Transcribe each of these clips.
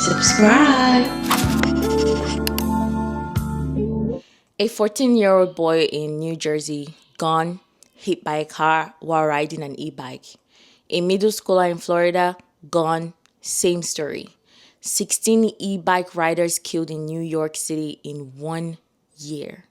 Subscribe. A 14-year-old boy in New Jersey gone, hit by a car while riding an e-bike. A middle schooler in Florida gone, same story. 16 e-bike riders killed in New York City in 1 year.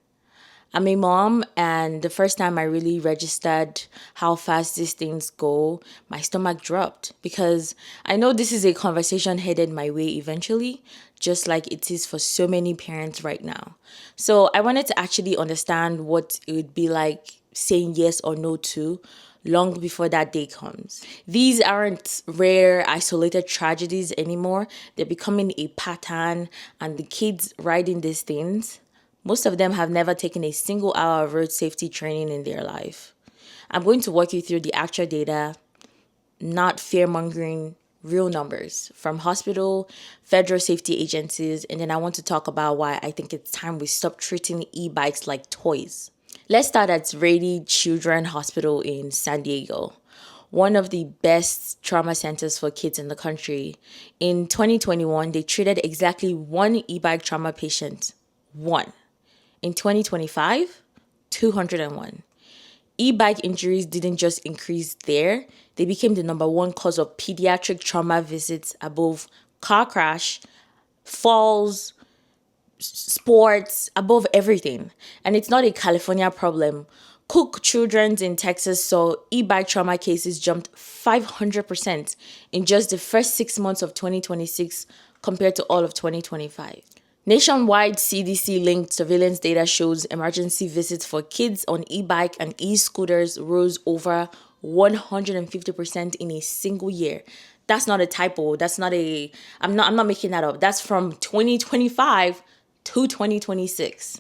I'm a mom, and the first time I really registered how fast these things go, my stomach dropped because I know this is a conversation headed my way eventually, just like it is for so many parents right now. So I wanted to actually understand what it would be like saying yes or no to long before that day comes. These aren't rare, isolated tragedies anymore. They're becoming a pattern, and the kids riding these things, most of them have never taken a single hour of road safety training in their life. I'm going to walk you through the actual data, not fear-mongering, real numbers from hospital, federal safety agencies, and then I want to talk about why I think it's time we stop treating e-bikes like toys. Let's start at Rady Children's Hospital in San Diego, one of the best trauma centers for kids in the country. In 2021, they treated exactly one e-bike trauma patient. One. In 2025, 201. E-bike injuries didn't just increase there, they became the number one cause of pediatric trauma visits above car crash, falls, sports, above everything. And it's not a California problem. Cook Children's in Texas saw e-bike trauma cases jumped 500% in just the first 6 months of 2026 compared to all of 2025. Nationwide CDC-linked surveillance data shows emergency visits for kids on e-bike and e-scooters rose over 150% in a single year. That's not a typo. I'm not making that up. That's from 2025 to 2026.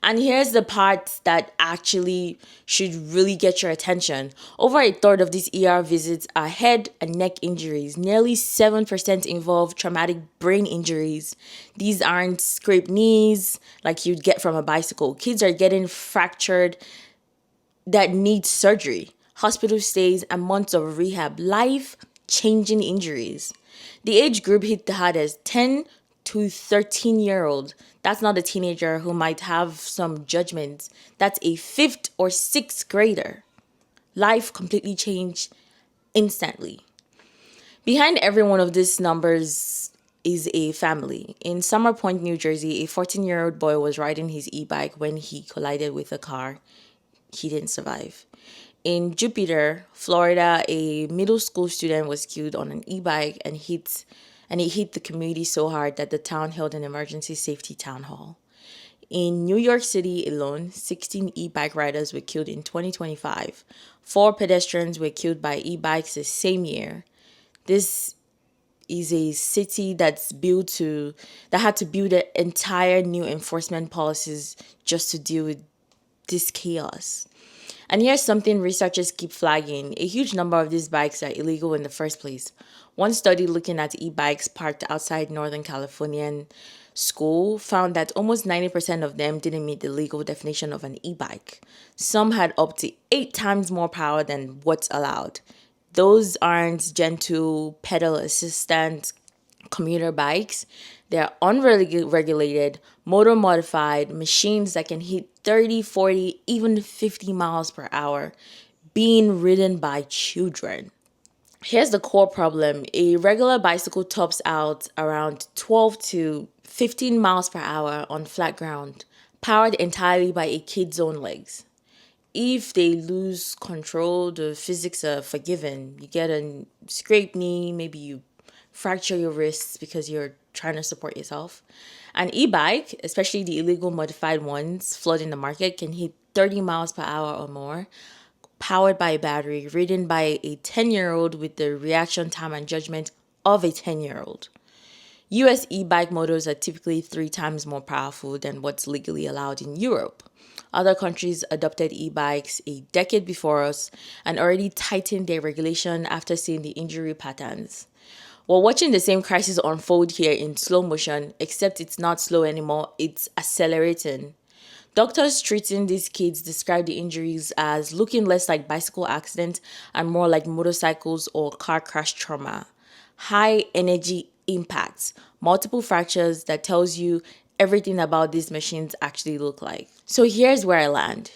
And here's the part that actually should really get your attention. Over a third of these ER visits are head and neck injuries. Nearly 7% involve traumatic brain injuries. These aren't scraped knees like you'd get from a bicycle. Kids are getting fractured that need surgery, hospital stays, and months of rehab. Life-changing injuries. The age group hit the hardest, 10 to 13-year-old. That's not a teenager who might have some judgments. That's a 5th or 6th grader. Life completely changed instantly. Behind every one of these numbers is a family. In Summer Point, New Jersey, a 14-year-old boy was riding his e-bike when he collided with a car. He didn't survive. In Jupiter, Florida, a middle school student was killed on an e-bike and it hit the community so hard that the town held an emergency safety town hall. In New York City alone, 16 e-bike riders were killed in 2025. 4 pedestrians were killed by e-bikes the same year. This is a city that had to build an entire new enforcement policies just to deal with this chaos. And here's something researchers keep flagging. A huge number of these bikes are illegal in the first place. One study looking at e-bikes parked outside Northern Californian school found that almost 90% of them didn't meet the legal definition of an e-bike. Some had up to 8 times more power than what's allowed. Those aren't gentle pedal assistant commuter bikes. They're unregulated, motor modified machines that can hit 30, 40, even 50 miles per hour, being ridden by children. Here's the core problem. A regular bicycle tops out around 12 to 15 miles per hour on flat ground, powered entirely by a kid's own legs. If they lose control, the physics are forgiven. You get a scraped knee, maybe you fracture your wrists because you're trying to support yourself. An e-bike, especially the illegal modified ones flooding the market, can hit 30 miles per hour or more, powered by a battery, ridden by a 10-year-old with the reaction time and judgment of a 10-year-old. US e-bike motors are typically 3 times more powerful than what's legally allowed in Europe. Other countries adopted e-bikes a decade before us and already tightened their regulation after seeing the injury patterns. We're watching the same crisis unfold here in slow motion, except it's not slow anymore, it's accelerating. Doctors treating these kids describe the injuries as looking less like bicycle accidents and more like motorcycles or car crash trauma. High energy impacts, multiple fractures that tells you everything about these machines actually look like. So here's where I land.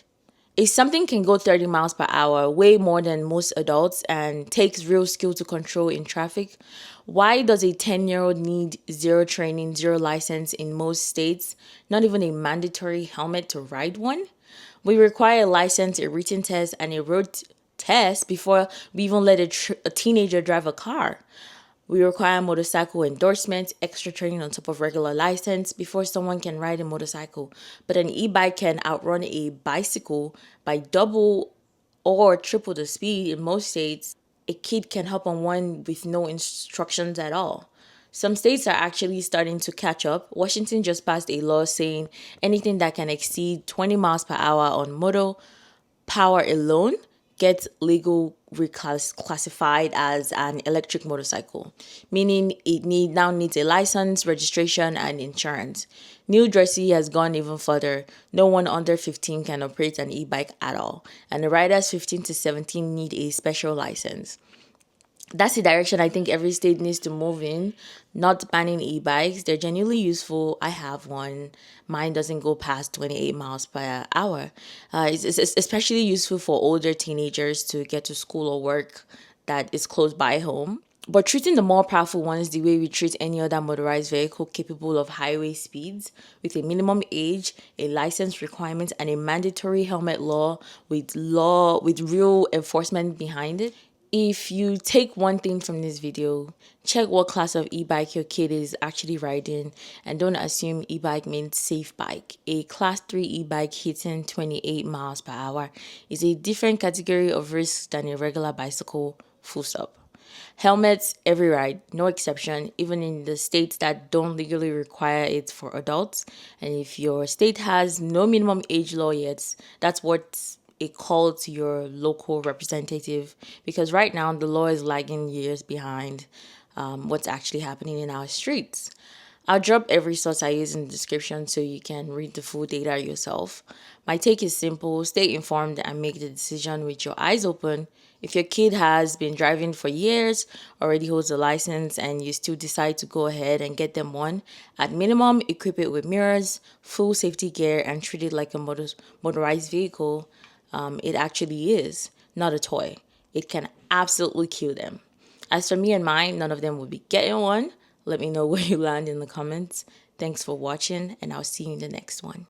If something can go 30 miles per hour, way more than most adults, and takes real skill to control in traffic, why does a 10-year-old need zero training, zero license in most states, not even a mandatory helmet to ride one? We require a license, a written test, and a road test before we even let a teenager drive a car. We require motorcycle endorsement, extra training on top of regular license before someone can ride a motorcycle. But an e-bike can outrun a bicycle by double or triple the speed in most states. A kid can hop on one with no instructions at all. Some states are actually starting to catch up. Washington just passed a law saying anything that can exceed 20 miles per hour on motor power alone gets legal reclassified as an electric motorcycle, meaning it now needs a license, registration, and insurance. New Jersey has gone even further. No one under 15 can operate an e-bike at all, and the riders 15 to 17 need a special license. That's the direction I think every state needs to move in, not banning e-bikes. They're genuinely useful. I have one. Mine doesn't go past 28 miles per hour. It's especially useful for older teenagers to get to school or work that is close by home. But treating the more powerful ones the way we treat any other motorized vehicle capable of highway speeds, with a minimum age, a license requirement, and a mandatory helmet law with real enforcement behind it. If you take one thing from this video, check what class of e-bike your kid is actually riding, and don't assume e-bike means safe bike. A class 3 e-bike hitting 28 miles per hour is a different category of risk than a regular bicycle, full stop. Helmets every ride, no exception, even in the states that don't legally require it for adults. And if your state has no minimum age law yet, that's what a call to your local representative, because right now the law is lagging years behind what's actually happening in our streets. I'll drop every source I use in the description so you can read the full data yourself. My take is simple: stay informed and make the decision with your eyes open. If your kid has been driving for years, already holds a license, and you still decide to go ahead and get them one, at minimum, equip it with mirrors, full safety gear, and treat it like a motorized vehicle. It actually is, not a toy. It can absolutely kill them. As for me and mine, none of them will be getting one. Let me know where you land in the comments. Thanks for watching, and I'll see you in the next one.